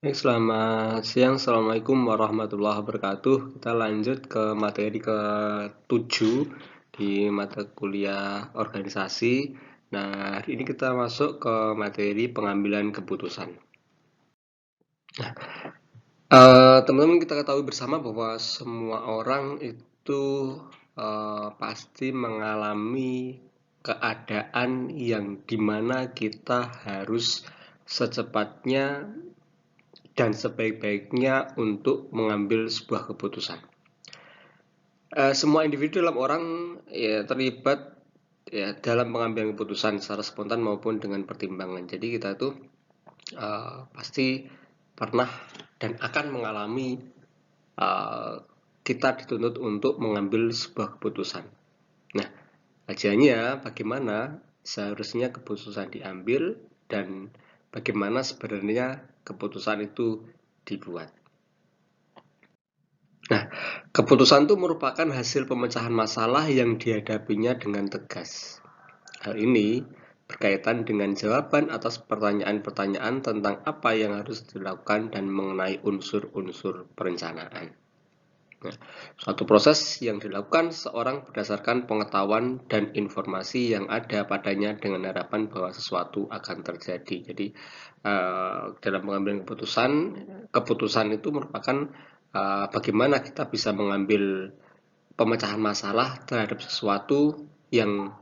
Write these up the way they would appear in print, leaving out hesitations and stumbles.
Baik, selamat siang. Assalamualaikum warahmatullahi wabarakatuh. Kita lanjut ke materi ke-7 di mata kuliah organisasi. Nah, hari ini kita masuk ke materi pengambilan keputusan. Teman-teman, kita ketahui bersama bahwa semua orang itu pasti mengalami keadaan yang dimana kita harus secepatnya dan sebaik-baiknya untuk mengambil sebuah keputusan. Semua individu dalam orang ya terlibat ya dalam pengambilan keputusan secara spontan maupun dengan pertimbangan. Jadi kita tuh pasti pernah dan akan mengalami kita dituntut untuk mengambil sebuah keputusan. Nah, kajiannya bagaimana seharusnya keputusan diambil dan bagaimana sebenarnya keputusan itu dibuat. Nah, keputusan itu merupakan hasil pemecahan masalah yang dihadapinya dengan tegas. Hal ini berkaitan dengan jawaban atas pertanyaan-pertanyaan tentang apa yang harus dilakukan dan mengenai unsur-unsur perencanaan. Nah, suatu proses yang dilakukan seorang berdasarkan pengetahuan dan informasi yang ada padanya dengan harapan bahwa sesuatu akan terjadi. Jadi dalam mengambil keputusan itu merupakan bagaimana kita bisa mengambil pemecahan masalah terhadap sesuatu yang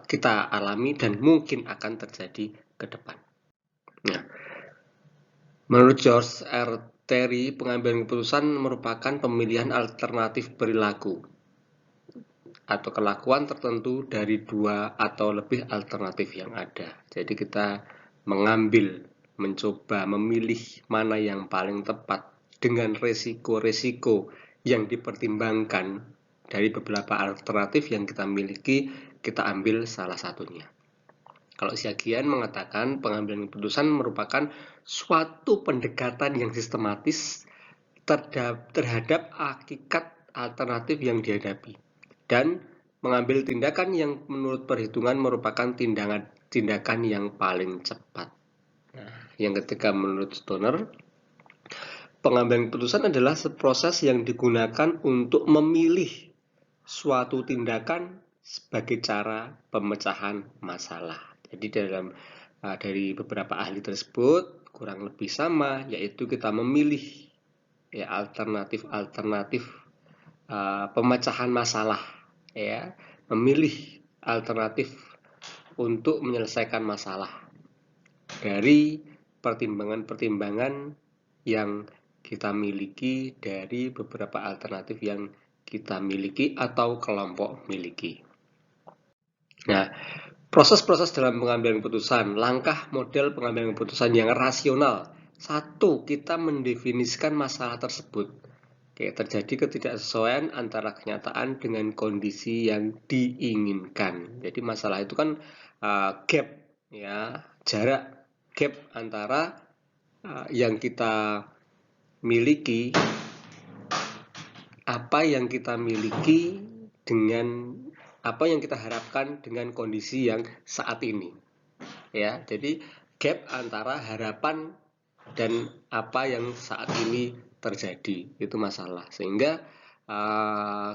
kita alami dan mungkin akan terjadi ke depan. Nah, menurut George R. Terry, pengambilan keputusan merupakan pemilihan alternatif perilaku atau kelakuan tertentu dari dua atau lebih alternatif yang ada. Jadi kita mencoba memilih mana yang paling tepat dengan resiko-resiko yang dipertimbangkan dari beberapa alternatif yang kita miliki, kita ambil salah satunya. Kalau Siagian mengatakan pengambilan keputusan merupakan suatu pendekatan yang sistematis terhadap hakikat alternatif yang dihadapi dan mengambil tindakan yang menurut perhitungan merupakan tindakan yang paling cepat. Nah, yang ketiga menurut Stoner, pengambilan keputusan adalah proses yang digunakan untuk memilih suatu tindakan sebagai cara pemecahan masalah. Jadi dari beberapa ahli tersebut kurang lebih sama, yaitu kita memilih ya alternatif pemecahan masalah, ya, memilih alternatif untuk menyelesaikan masalah dari pertimbangan-pertimbangan yang kita miliki dari beberapa alternatif yang kita miliki atau kelompok miliki. Nah, proses-proses dalam pengambilan keputusan, langkah model pengambilan keputusan yang rasional. Satu, kita mendefinisikan masalah tersebut. Terjadi ketidaksesuaian antara kenyataan dengan kondisi yang diinginkan. Jadi masalah itu kan gap, ya, jarak gap antara yang kita miliki, apa yang kita miliki dengan apa yang kita harapkan dengan kondisi yang saat ini. Ya, jadi gap antara harapan dan apa yang saat ini terjadi itu masalah. Sehingga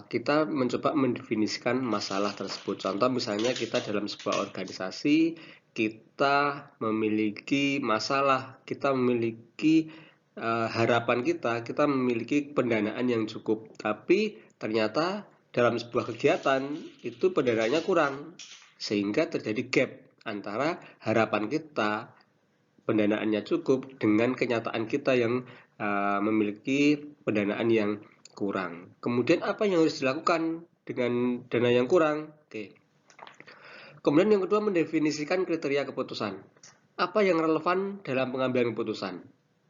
kita mencoba mendefinisikan masalah tersebut. Contoh misalnya kita dalam sebuah organisasi, kita memiliki masalah, kita memiliki harapan kita memiliki pendanaan yang cukup, tapi ternyata dalam sebuah kegiatan itu pendanaannya kurang, sehingga terjadi gap antara harapan kita pendanaannya cukup dengan kenyataan kita yang memiliki pendanaan yang kurang. Kemudian apa yang harus dilakukan dengan dana yang kurang? Oke. Kemudian yang kedua, mendefinisikan kriteria keputusan. Apa yang relevan dalam pengambilan keputusan?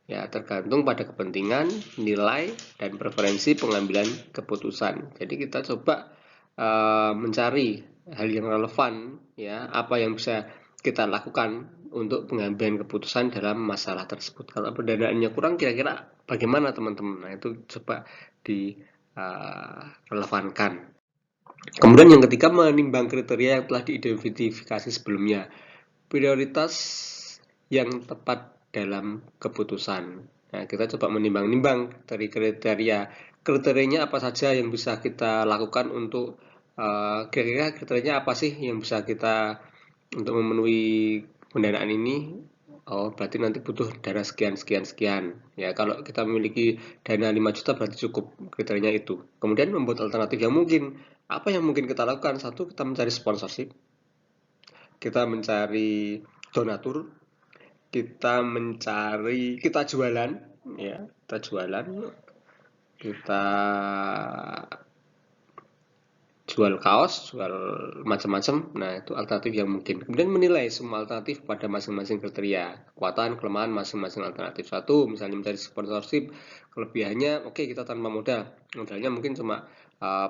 Ya, tergantung pada kepentingan, nilai, dan preferensi pengambilan keputusan. Jadi kita coba mencari hal yang relevan, ya, apa yang bisa kita lakukan untuk pengambilan keputusan dalam masalah tersebut. Kalau pendanaannya kurang, kira-kira bagaimana teman-teman? Nah, itu coba direlevankan. Kemudian yang ketiga, menimbang kriteria yang telah diidentifikasi sebelumnya. Prioritas yang tepat dalam keputusan. Nah, kita coba menimbang-nimbang dari kriterianya apa saja yang bisa kita lakukan untuk kira-kira kriterianya apa sih yang bisa kita untuk memenuhi pendanaan ini. Oh, berarti nanti butuh dana sekian, sekian, sekian. Ya, kalau kita memiliki dana 5 juta berarti cukup kriterianya itu. Kemudian membuat alternatif yang mungkin. Apa yang mungkin kita lakukan? Satu, kita mencari sponsorship. Kita mencari donatur. Kita jualan. Ya, kita jualan. Kita jual kaos, jual macam-macam. Nah, itu alternatif yang mungkin. Kemudian menilai semua alternatif pada masing-masing kriteria, kekuatan, kelemahan masing-masing alternatif. Satu, misalnya mencari sponsorship, kelebihannya, oke, kita tanpa modal. Modalnya mungkin cuma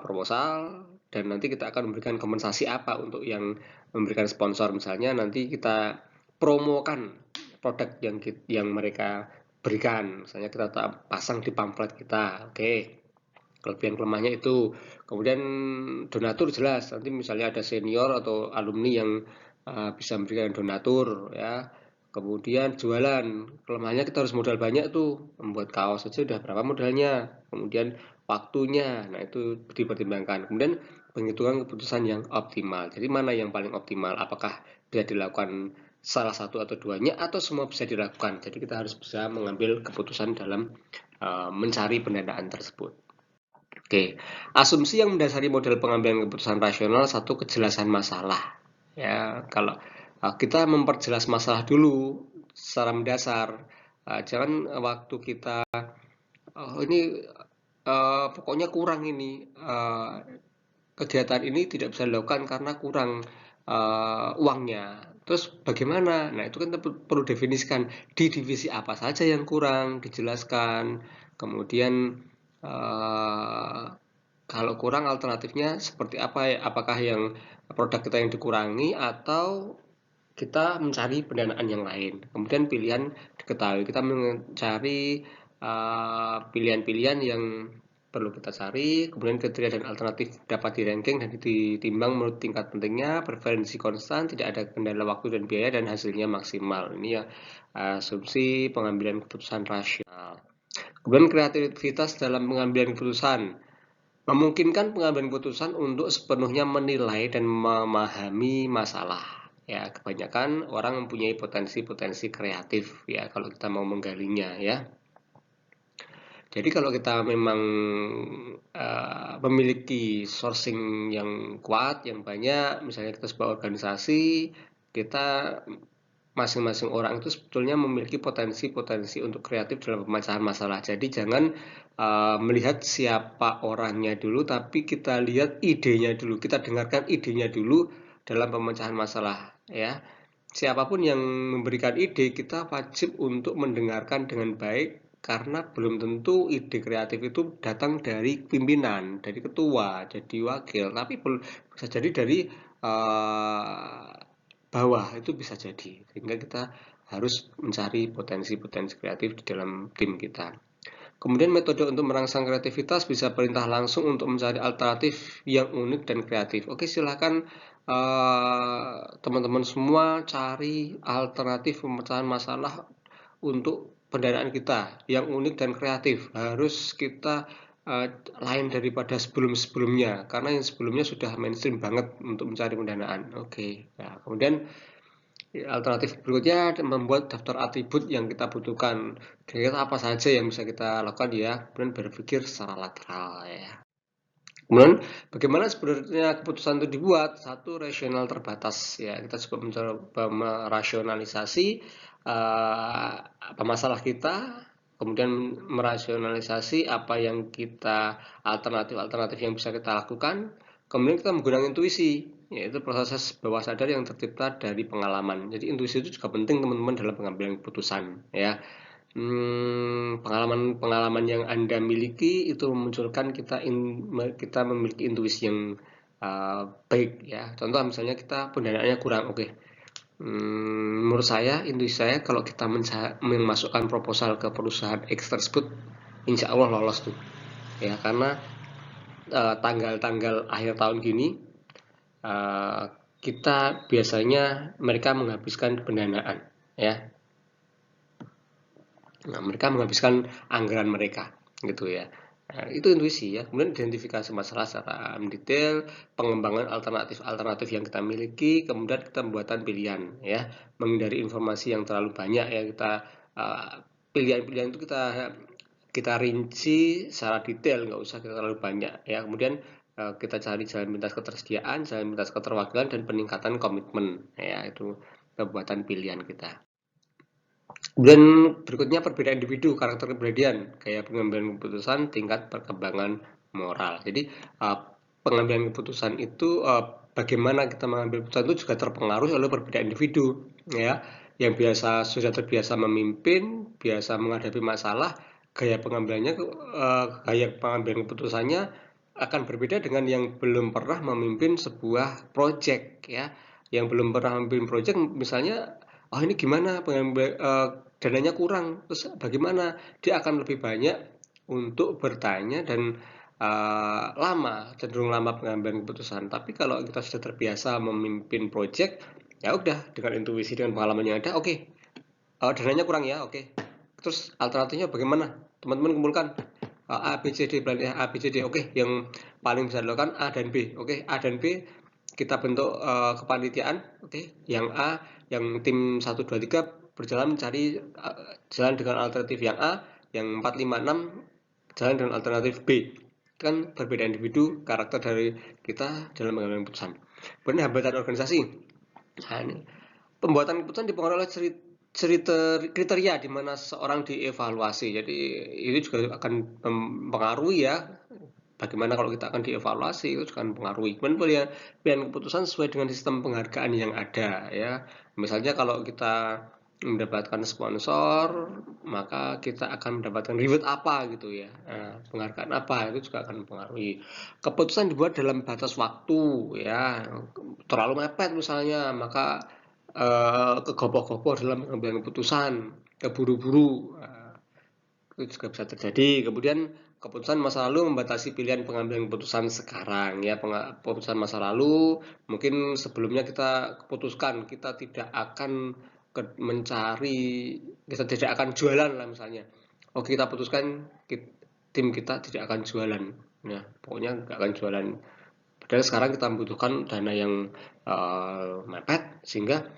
proposal, dan nanti kita akan memberikan kompensasi apa untuk yang memberikan sponsor. Misalnya nanti kita promokan produk yang mereka berikan. Misalnya kita pasang di pamflet kita, oke. Kelebihan kelemahannya itu. Kemudian donatur jelas, nanti misalnya ada senior atau alumni yang bisa memberikan donatur ya. Kemudian jualan, kelemahannya kita harus modal banyak tuh, membuat kaos saja udah berapa modalnya. Kemudian waktunya, nah itu dipertimbangkan. Kemudian penghitungan keputusan yang optimal, jadi mana yang paling optimal, apakah bisa dilakukan salah satu atau duanya atau semua bisa dilakukan. Jadi kita harus bisa mengambil keputusan dalam mencari pendanaan tersebut. Oke, asumsi yang mendasari model pengambilan keputusan rasional, satu, kejelasan masalah. Ya, kalau kita memperjelas masalah dulu secara mendasar, jangan waktu kita ini pokoknya kurang ini kegiatan ini tidak bisa dilakukan karena kurang uangnya. Terus bagaimana? Nah, itu kan perlu definisikan di divisi apa saja yang kurang, dijelaskan. Kemudian kalau kurang alternatifnya seperti apa ya? Apakah yang produk kita yang dikurangi atau kita mencari pendanaan yang lain. Kemudian pilihan diketahui, kita mencari pilihan-pilihan yang perlu kita cari, kemudian kriteria dan alternatif dapat di-ranking dan ditimbang menurut tingkat pentingnya, preferensi konstan, tidak ada kendala waktu dan biaya, dan hasilnya maksimal. Ini ya asumsi pengambilan keputusan rasional. Kemudian kreativitas dalam pengambilan keputusan. Memungkinkan pengambilan keputusan untuk sepenuhnya menilai dan memahami masalah. Ya, kebanyakan orang mempunyai potensi-potensi kreatif ya kalau kita mau menggalinya ya. Jadi kalau kita memang memiliki sourcing yang kuat, yang banyak, misalnya kita sebuah organisasi, kita masing-masing orang itu sebetulnya memiliki potensi-potensi untuk kreatif dalam pemecahan masalah. Jadi jangan melihat siapa orangnya dulu, tapi kita lihat idenya dulu. Kita dengarkan idenya dulu dalam pemecahan masalah. Ya, siapapun yang memberikan ide, kita wajib untuk mendengarkan dengan baik. Karena belum tentu ide kreatif itu datang dari pimpinan, dari ketua, jadi wakil, tapi bisa jadi dari bawah, itu bisa jadi. Sehingga kita harus mencari potensi-potensi kreatif di dalam tim kita. Kemudian metode untuk merangsang kreativitas bisa perintah langsung untuk mencari alternatif yang unik dan kreatif. Oke, silakan teman-teman semua cari alternatif pemecahan masalah untuk pendanaan kita yang unik dan kreatif. Harus kita lain daripada sebelum-sebelumnya, karena yang sebelumnya sudah mainstream banget untuk mencari pendanaan. Oke. Nah, kemudian alternatif berikutnya membuat daftar atribut yang kita butuhkan. Kira-kira apa saja yang bisa kita lakukan ya, kemudian berpikir secara lateral ya. Kemudian bagaimana sebenarnya keputusan itu dibuat? Satu, rasional terbatas ya, kita coba mencoba merasionalisasi apa masalah kita, kemudian merasionalisasi apa yang kita alternatif yang bisa kita lakukan, kemudian kita menggunakan intuisi, yaitu proses bawah sadar yang tercipta dari pengalaman. Jadi intuisi itu juga penting teman-teman dalam pengambilan keputusan ya. Pengalaman yang Anda miliki itu memunculkan kita memiliki intuisi yang baik ya. Contoh misalnya kita pendanaannya kurang, oke. Menurut saya, intuisi saya kalau kita memasukkan proposal ke perusahaan X tersebut, insya Allah lolos tuh ya, karena tanggal-tanggal akhir tahun gini kita biasanya mereka menghabiskan pendanaan ya. Nah, mereka menghabiskan anggaran mereka, gitu ya. Nah, itu intuisi ya. Kemudian identifikasi masalah secara detail, pengembangan alternatif-alternatif yang kita miliki, kemudian kita pembuatan pilihan ya, menghindari informasi yang terlalu banyak ya. Kita pilihan-pilihan itu kita rinci secara detail, nggak usah kita terlalu banyak ya. Kemudian kita cari jalan pintas ketersediaan, jalan pintas keterwakilan, dan peningkatan komitmen ya, itu pembuatan pilihan kita. Kemudian berikutnya perbedaan individu, karakter kepribadian, gaya pengambilan keputusan, tingkat perkembangan moral. Jadi pengambilan keputusan itu bagaimana kita mengambil keputusan itu juga terpengaruh oleh perbedaan individu, ya. Yang sudah terbiasa memimpin, biasa menghadapi masalah, gaya pengambilannya, gaya pengambilan keputusannya akan berbeda dengan yang belum pernah memimpin sebuah project, ya. Yang belum pernah memimpin project, misalnya, oh ini gimana dananya kurang, terus bagaimana, dia akan lebih banyak untuk bertanya dan cenderung lama pengambilan keputusan. Tapi kalau kita sudah terbiasa memimpin project, ya udah, dengan intuisi, dengan pengalaman yang ada, oke, dananya kurang ya, oke, terus alternatifnya bagaimana, teman-teman kumpulkan A, B, C, D, plan A, B, C, D, oke, yang paling bisa dilakukan A dan B, oke, A dan B kita bentuk kepanitiaan, oke, yang A, yang tim 1, 2, 3 berjalan mencari jalan dengan alternatif yang A, yang 4, 5, 6 jalan dengan alternatif B. Itu kan berbeda individu, karakter dari kita dalam mengambil keputusan. Kemudian hambatan organisasi. Nah, ini pembuatan keputusan dipengaruhi oleh kriteria di mana seorang dievaluasi. Jadi ini juga akan mempengaruhi ya, bagaimana kalau kita akan dievaluasi, itu juga akan mempengaruhi. Kemudian pilihan keputusan sesuai dengan sistem penghargaan yang ada ya. Misalnya kalau kita mendapatkan sponsor, maka kita akan mendapatkan reward apa gitu ya. Nah, penghargaan apa itu juga akan mempengaruhi. Keputusan dibuat dalam batas waktu ya. Terlalu mepet misalnya, maka kegopoh-gopoh dalam pengambilan keputusan, keburu-buru, itu juga bisa terjadi. Kemudian keputusan masa lalu membatasi pilihan pengambilan keputusan sekarang ya. Keputusan masa lalu mungkin sebelumnya kita putuskan kita tidak akan mencari, kita tidak akan jualan lah misalnya. Oke, kita putuskan tim kita tidak akan jualan, ya pokoknya nggak akan jualan. Padahal sekarang kita membutuhkan dana yang mepet, sehingga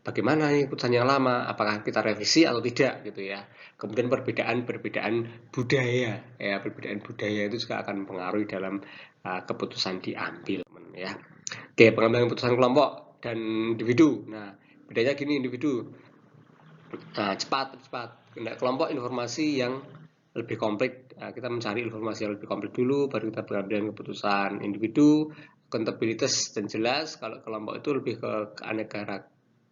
bagaimana nih keputusan yang lama, apakah kita revisi atau tidak gitu ya. Kemudian perbedaan budaya ya, perbedaan budaya itu juga akan mempengaruhi dalam keputusan diambil ya. Oke, pengambilan keputusan kelompok dan individu. Nah, bedanya gini, individu cepat. Nah, kelompok informasi yang lebih komplit, kita mencari informasi yang lebih komplit dulu, baru kita pengambilan keputusan. Individu akuntabilitas dan jelas. Kalau kelompok itu lebih ke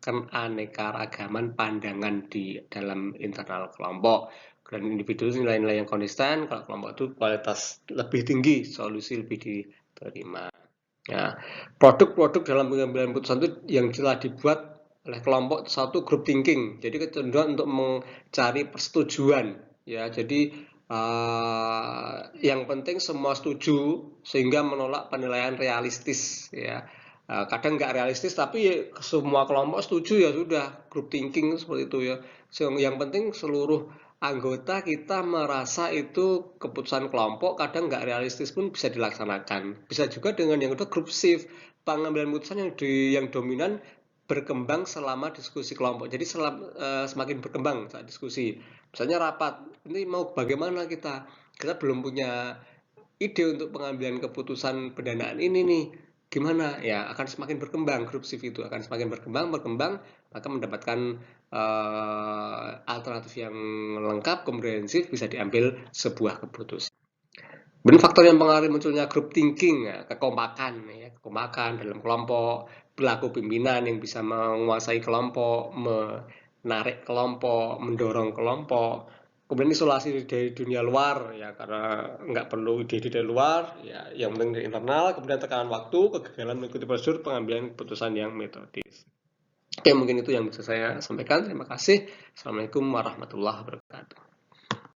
keanekaragaman pandangan di dalam internal kelompok. Dan individu itu nilai-nilai yang konsisten. Kalau kelompok itu kualitas lebih tinggi, solusi lebih diterima. Nah, produk-produk dalam pengambilan keputusan itu yang telah dibuat oleh kelompok satu, group thinking. Jadi kecenderungan untuk mencari persetujuan ya. Jadi yang penting semua setuju, sehingga menolak penilaian realistis ya. Kadang nggak realistis tapi semua kelompok setuju, ya sudah, group thinking seperti itu ya. Yang penting seluruh anggota kita merasa itu keputusan kelompok, kadang nggak realistis pun bisa dilaksanakan. Bisa juga dengan yang kedua, group shift, pengambilan keputusan yang dominan berkembang selama diskusi kelompok. Jadi semakin berkembang saat diskusi. Misalnya rapat, ini mau bagaimana kita belum punya ide untuk pengambilan keputusan pendanaan ini nih. Gimana ya, akan semakin berkembang, grup shift itu akan semakin berkembang, maka mendapatkan alternatif yang lengkap, komprehensif, bisa diambil sebuah keputusan. Kemudian faktor yang mempengaruhi munculnya group thinking, ya, kekompakan dalam kelompok, pelaku pimpinan yang bisa menguasai kelompok, menarik kelompok, mendorong kelompok. Kemudian isolasi dari dunia luar ya, karena nggak perlu ide dari luar ya, yang penting dari internal. Kemudian tekanan waktu, kegagalan mengikuti prosedur pengambilan keputusan yang metodis. Oke, mungkin itu yang bisa saya sampaikan. Terima kasih. Assalamualaikum warahmatullahi wabarakatuh.